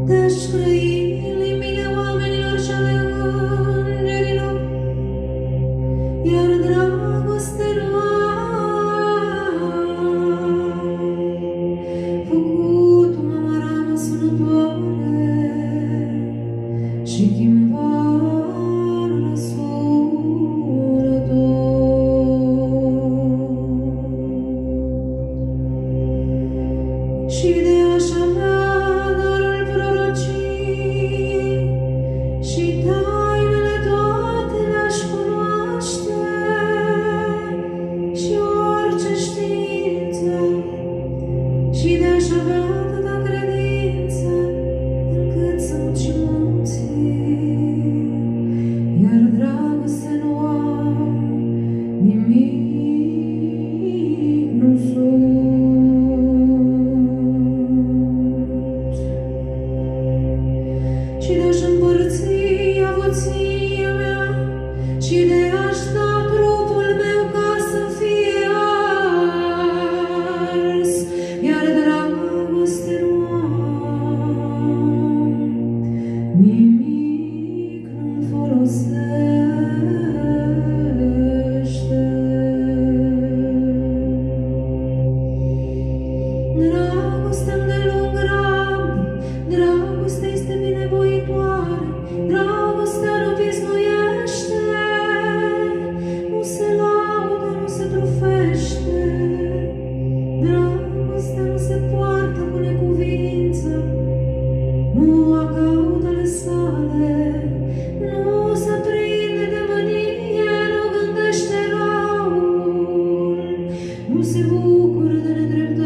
de-aș trăi în limbile oamenilor și ale îngerilor, iar dragoste nu am făcut-o măramă sunătoare și chimbar răsurător. Și de aș avea darul prorociei și tainele toate le-aș cunoaște și orice știință, și de aș avea atâta credință încât să muci munții, iar dragoste nu am, nimic nu sunt. Și de-aș împărți avuția mea și de-aș da trupul meu ca să fie ars, iar dragoste nu am, nimic nu-mi folosește. Dragostea îndelung rabdă, dragostea este binevoitoare, dragostea nu pismuiește, nu se laudă, nu se trufește, dragostea nu se poartă cu necuvință, nu acaută ale sale, nu se prinde de mânie, nu gândește răul, nu se bucură de nedreptate,